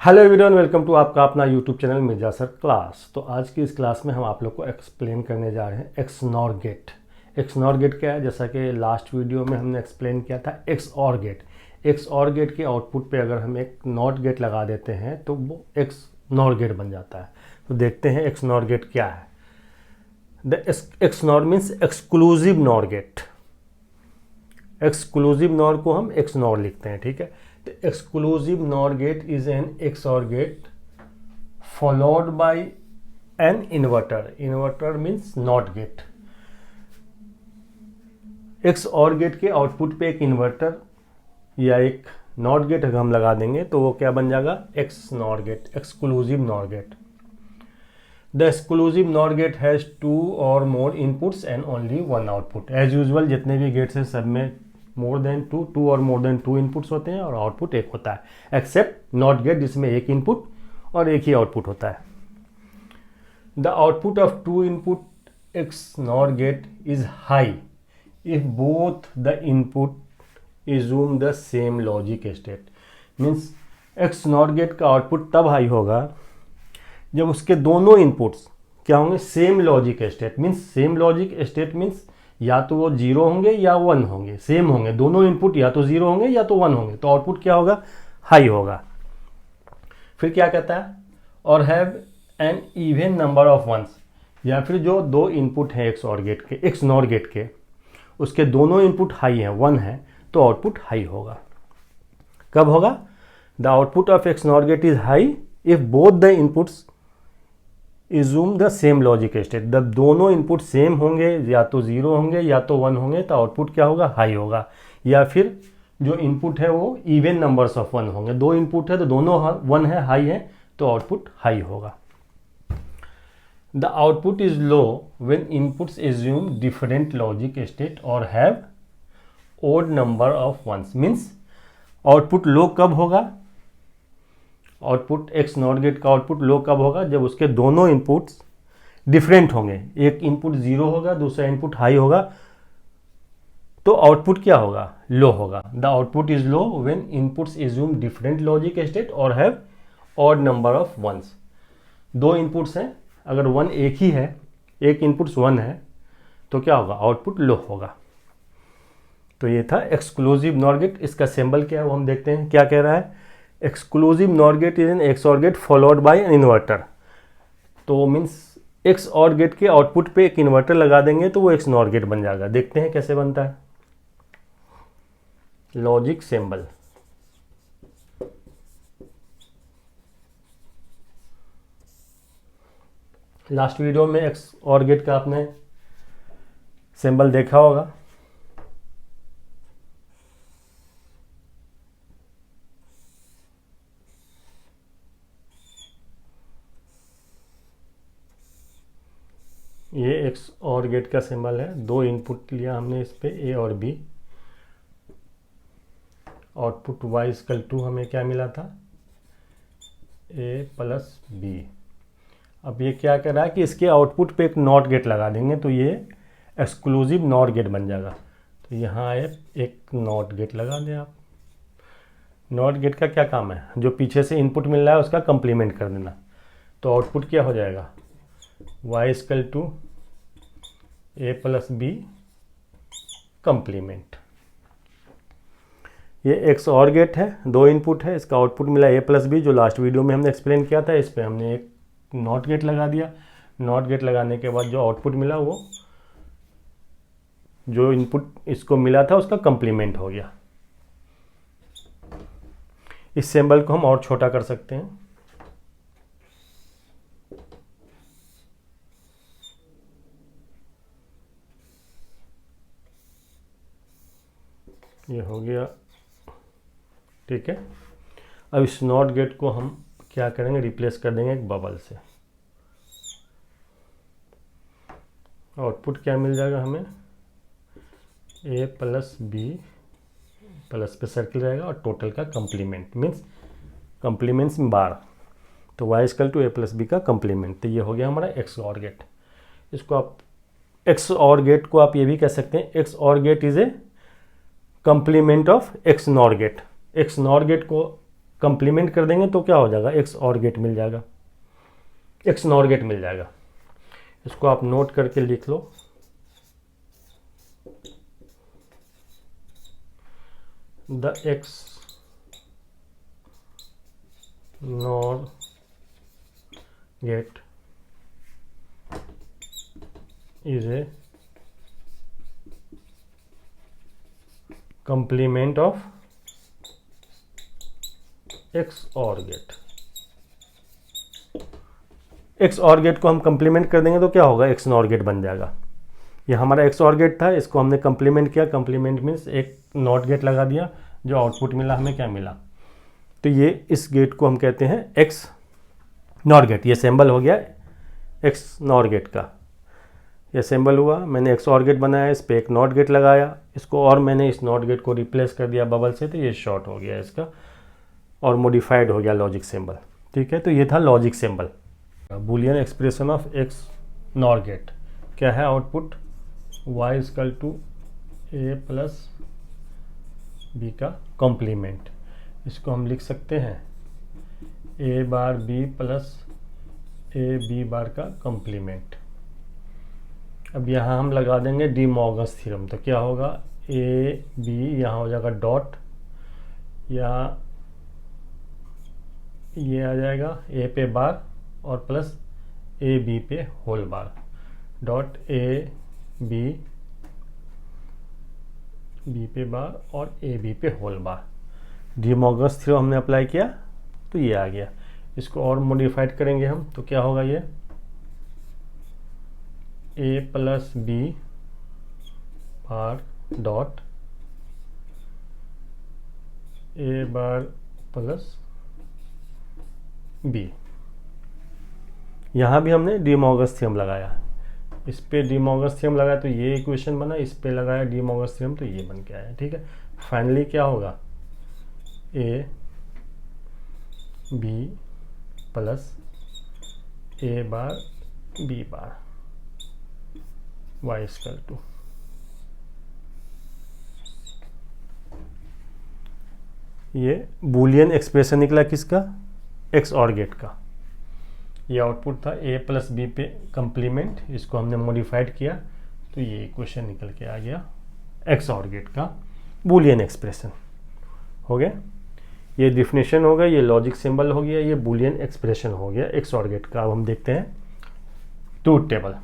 Hello everyone, welcome to आपका अपना YouTube channel Mirza sir class. तो आज की इस क्लास में हम आप लोग को एक्सप्लेन करने जा रहे हैं X NOR gate. X NOR gate क्या है? जैसा कि लास्ट वीडियो में हमने एक्सप्लेन किया था x OR gate. X OR gate के आउटपुट पे अगर हम एक नॉट गेट लगा देते हैं तो वो एक्स नॉर गेट बन जाता है। तो देखते हैं एक्स नॉर गेट क्या है। The X NOR means exclusive NOR gate. Exclusive NOR को हम एक्स नॉर लिखते हैं, ठीक है। The exclusive NOR gate is an XOR gate followed by an inverter. Inverter means NOT gate. XOR gate के output पे एक इन्वर्टर या एक NOT गेट अगर हम लगा देंगे तो वो क्या बन जाएगा? X NOR gate, exclusive NOR gate. The exclusive NOR gate has two or more inputs and only one output. As usual जितने भी गेट्स हैं सब में मोर देन टू और मोर देन टू इनपुट्स होते हैं और आउटपुट एक होता है, एक्सेप्ट नॉट गेट जिसमें एक इनपुट और एक ही आउटपुट होता है। The output of two input X NOR gate is high if both the input assume the same logic state. Means X not gate का आउटपुट तब हाई होगा जब उसके दोनों इनपुट्स क्या होंगे? Same logic state. Means same logic state means या तो वो जीरो होंगे या वन होंगे, सेम होंगे। दोनों इनपुट या तो जीरो होंगे या तो वन होंगे, तो आउटपुट क्या होगा? हाई होगा। फिर क्या कहता है? और have an even number of ones, या फिर जो दो इनपुट हैं एक्स और गेट के, एक्स नॉर गेट के, उसके दोनों इनपुट हाई हैं, वन है, तो आउटपुट हाई होगा। कब होगा? The output of X NOR gate is high if both the inputs assume the same logic state. जब दोनों इनपुट सेम होंगे, या तो जीरो होंगे या तो वन होंगे, तो आउटपुट क्या होगा? हाई होगा। या फिर जो इनपुट है वो इवन नंबर्स ऑफ वन होंगे, दो इनपुट है तो दोनों वन है, हाई है, तो आउटपुट हाई होगा। The output is low when inputs assume different logic state और have odd number of ones. Means output low कब होगा? आउटपुट एक्स नॉट गेट का आउटपुट लो कब होगा? जब उसके दोनों इनपुट्स डिफरेंट होंगे। एक इनपुट जीरो होगा, दूसरा इनपुट हाई होगा, तो आउटपुट क्या होगा? लो होगा। The output is low when inputs assume different logic state और have odd number of ones. दो इनपुट्स हैं, अगर वन एक ही है, एक इनपुट्स वन है, तो क्या होगा? आउटपुट लो होगा। तो ये था एक्सक्लूसिव नॉर गेट। इसका सिंबल क्या है वो हम देखते हैं। क्या कह रहा है? Exclusive NOR gate is an X OR gate followed by an inverter. तो मीन्स एक्स और गेट के आउटपुट पे एक इन्वर्टर लगा देंगे तो वो एक्स नॉर गेट बन जाएगा। देखते हैं कैसे बनता है। लॉजिक सिंबल, लास्ट वीडियो में एक्स और गेट का आपने सिंबल देखा होगा। ये एक्स और गेट का सिंबल है। दो इनपुट लिया हमने इस पे, ए और B. Output Y equal to हमें क्या मिला था? A plus B. अब ये क्या कर रहा है कि इसके आउटपुट पे एक नॉट गेट लगा देंगे तो ये एक्सक्लूसिव नॉट गेट बन जाएगा। तो यहाँ एक नॉट गेट लगा दें आप। नॉट गेट का क्या काम है? जो पीछे से इनपुट मिल रहा है उसका कंप्लीमेंट कर देना। तो आउटपुट क्या हो जाएगा? y equal to A plus B complement. ये एक्स और गेट है, दो इनपुट है, इसका आउटपुट मिला ए प्लस बी, जो लास्ट वीडियो में हमने एक्सप्लेन किया था। इस पर हमने एक नॉट गेट लगा दिया। नॉट गेट लगाने के बाद जो आउटपुट मिला वो जो इनपुट इसको मिला था उसका कंप्लीमेंट हो गया। इस सिंबल को हम और छोटा कर सकते हैं। ये हो गया, ठीक है। अब इस नॉट गेट को हम क्या करेंगे? रिप्लेस कर देंगे एक बबल से। आउटपुट क्या मिल जाएगा हमें? ए प्लस बी, प्लस पे सर्किल रहेगा और टोटल का कंप्लीमेंट। मीन्स कंप्लीमेंट्स बार, तो Y equal to A plus B का कंप्लीमेंट। तो ये हो गया हमारा एक्स और गेट। इसको आप एक्स और गेट को आप ये भी कह सकते हैं, X OR gate is a complement of X NOR gate. X NOR gate को कंप्लीमेंट कर देंगे तो क्या हो जाएगा, एक्स और गेट मिल जाएगा, एक्स नॉर गेट मिल जाएगा। इसको आप नोट करके लिख लो। The X NOR gate is a complement of XOR gate. XOR gate को हम कंप्लीमेंट कर देंगे तो क्या होगा, एक्स नॉर गेट बन जाएगा। ये हमारा XOR गेट था, इसको हमने कंप्लीमेंट किया। कंप्लीमेंट मीन्स एक नॉट गेट लगा दिया, जो आउटपुट मिला हमें क्या मिला, तो ये इस गेट को हम कहते हैं एक्स नॉर गेट। ये सिंबल हो गया एक्स नॉर गेट का, ये सिंबल हुआ। मैंने XOR गेट बनाया, इस पर एक नॉट गेट लगाया इसको, और मैंने इस नॉट गेट को रिप्लेस कर दिया बबल से, तो ये शॉर्ट हो गया इसका और मॉडिफाइड हो गया लॉजिक सिंबल। ठीक है, तो ये था logic symbol. Boolean expression of X NOR gate क्या है, output y equal to a plus B का कॉम्प्लीमेंट। इसको हम लिख सकते हैं a bar b plus a b bar का कॉम्प्लीमेंट। अब यहाँ हम लगा देंगे डी मॉर्गन्स थ्योरम, तो क्या होगा, ए बी यहाँ हो जाएगा डॉट, या ये आ जाएगा ए पे बार और प्लस ए बी पे whole bar, dot A B B पे बार और ए बी पे whole bar. De Morgan's theorem हमने अप्लाई किया तो ये आ गया। इसको और मॉडिफाइड करेंगे हम, तो क्या होगा, ये A plus B bar dot A bar plus B. यहाँ भी हमने डी मॉर्गन्स थ्योरम लगाया, इस पे डी मॉर्गन्स थ्योरम लगाया तो ये इक्वेशन बना, इस पे लगाया डी मॉर्गन्स थ्योरम तो ये बन के आया। ठीक है, फाइनली क्या होगा, A B plus A bar B bar y equal to, ये बूलियन एक्सप्रेशन निकला किसका, XOR गेट का। ये आउटपुट था a प्लस बी पे कंप्लीमेंट, इसको हमने मॉडिफाइड किया तो ये इक्वेशन निकल के आ गया XOR गेट का बूलियन एक्सप्रेशन हो गया। ये डिफिनेशन हो गया, ये लॉजिक सिंबल हो गया, ये बूलियन एक्सप्रेशन हो गया XOR गेट का। अब हम देखते हैं ट्रूथ टेबल।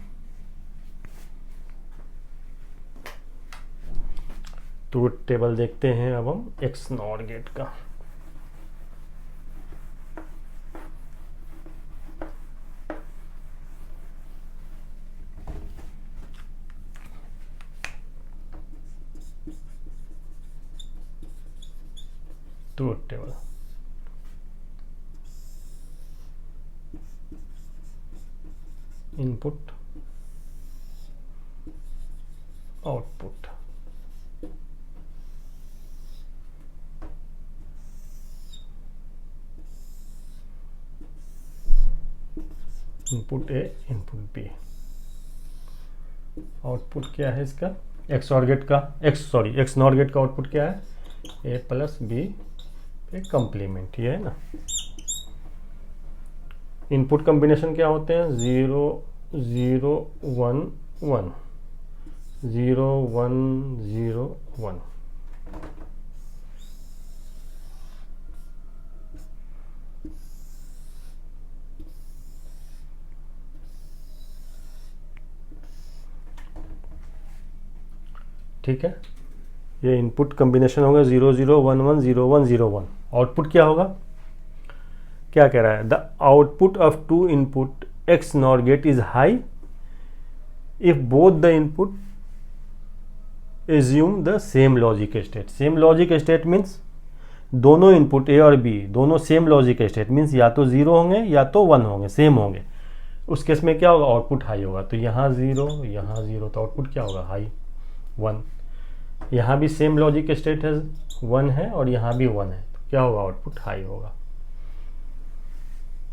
ट्रूथ टेबल देखते हैं अब हम एक्स नॉर गेट का। Truth table input output, input A input B. Output क्या है इसका, XOR गेट का एक्स नॉर गेट का आउटपुट क्या है, ए प्लस बी पे कंप्लीमेंट, ये है ना। इनपुट कॉम्बिनेशन क्या होते हैं, 0 0 1 1 0 1 0 1। ठीक है, ये इनपुट कॉम्बिनेशन होगा 0 0 1 1 0 1 0 1। आउटपुट क्या होगा, क्या कह रहा है, the output of two input X NOR gate is high if both the input assume the same logic state. Same logic state means दोनों इनपुट ए और बी दोनों सेम लॉजिक स्टेट मीन्स या तो 0 होंगे या तो 1 होंगे, सेम होंगे। उस केस में क्या होगा, आउटपुट हाई होगा। तो यहाँ 0 यहाँ 0, तो आउटपुट क्या होगा, हाई 1। यहाँ भी सेम लॉजिक स्टेट है 1 है और यहाँ भी 1 है, तो क्या होगा, आउटपुट हाई होगा।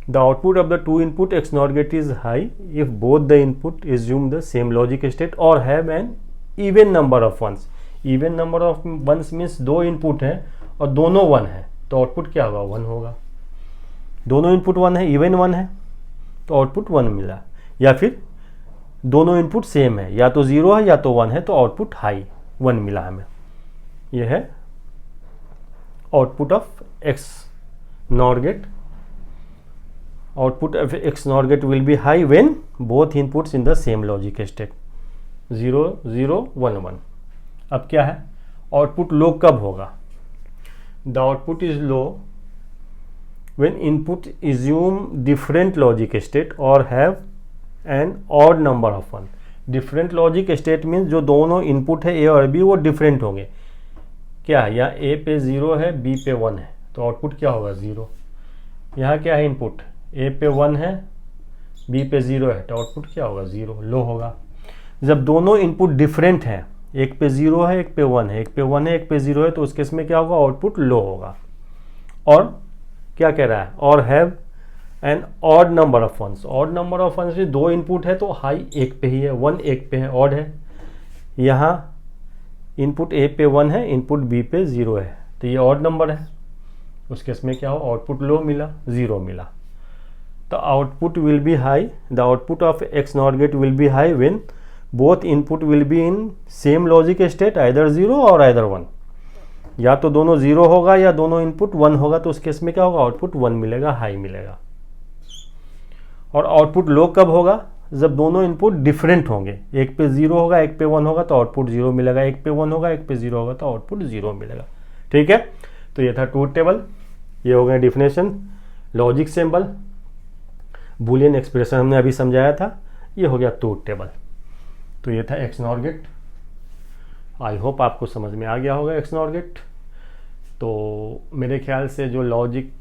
The output of the two input XNOR gate is high if both the input assume the same logic state or have an even number of ones. Even number of ones means दो input हैं और दोनों 1 है, तो output क्या होगा, 1 होगा। दोनों इनपुट 1 है, इवन 1 है, तो आउटपुट 1 मिला। या फिर दोनों इनपुट सेम है, या तो 0 है या तो 1 है, तो आउटपुट हाई 1 मिला हमें। यह है output of X NOR gate. Output of X NOR gate will be high when both inputs in the same logic state 0 0 1 1। अब क्या है, आउटपुट लो कब होगा? The output is low when input assume different logic state or have an odd number of 1। different logic state means जो दोनों input है A और B वो डिफरेंट होंगे। क्या है, यहाँ A पे 0 है, B पे 1 है, तो आउटपुट क्या होगा, 0। यहाँ क्या है, इनपुट A पे 1 है, B पे 0 है, तो आउटपुट क्या होगा, 0, लो होगा। जब दोनों इनपुट डिफरेंट हैं, एक पे 0 है, एक पे 1 है, एक पे 1 है, एक पे 0 है, तो उस केस में क्या होगा, आउटपुट लो होगा। और क्या कह रहा है, और have an odd number of ones. Odd number of ones में दो इनपुट है तो हाई एक पे ही है, 1 एक पे है, ऑड है। यहाँ इनपुट ए पे 1 है, इनपुट बी पे 0 है, तो ये ऑड नंबर है। उस केस में क्या हो, आउटपुट लो मिला, 0 मिला। तो output will be high, the output of x not gate will be high when both input will be in same logic state either 0 और आइदर 1। या तो दोनों 0 होगा या दोनों इनपुट 1 होगा, तो उस केस में क्या होगा, आउटपुट 1 मिलेगा, हाई मिलेगा। और आउटपुट लो कब होगा, जब दोनों इनपुट डिफरेंट होंगे, एक पे 0 होगा, एक पे 1 होगा, तो आउटपुट 0 मिलेगा, एक पे 1 होगा, एक पे 0 होगा, तो आउटपुट 0 मिलेगा। ठीक है, तो ये था ट्रूथ टेबल, ये हो गया definition. Logic symbol, Boolean expression हमने अभी समझाया था, ये हो गया ट्रूथ टेबल। तो ये था X NOR gate. I hope आपको समझ में आ गया होगा एक्स नॉर गेट। तो मेरे ख्याल से जो लॉजिक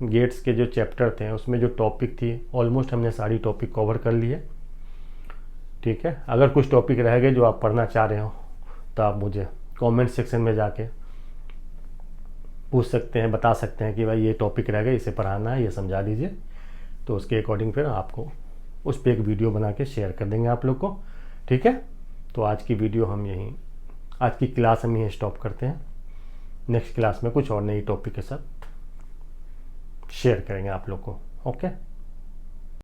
गेट्स के जो चैप्टर थे उसमें जो टॉपिक थी ऑलमोस्ट हमने सारी टॉपिक कवर कर ली है। ठीक है, अगर कुछ टॉपिक रह गए जो आप पढ़ना चाह रहे हो तो आप मुझे कमेंट सेक्शन में जाके पूछ सकते हैं, बता सकते हैं कि भाई ये टॉपिक रह गए, इसे पढ़ाना है, ये समझा दीजिए। तो उसके अकॉर्डिंग फिर आपको उस पर एक वीडियो बना के शेयर कर देंगे आप लोग को। ठीक है, तो आज की वीडियो हम यहीं, आज की क्लास हम यहीं स्टॉप करते हैं। नेक्स्ट क्लास में कुछ और नई टॉपिक के साथ शेयर करेंगे आप लोग को। ओके।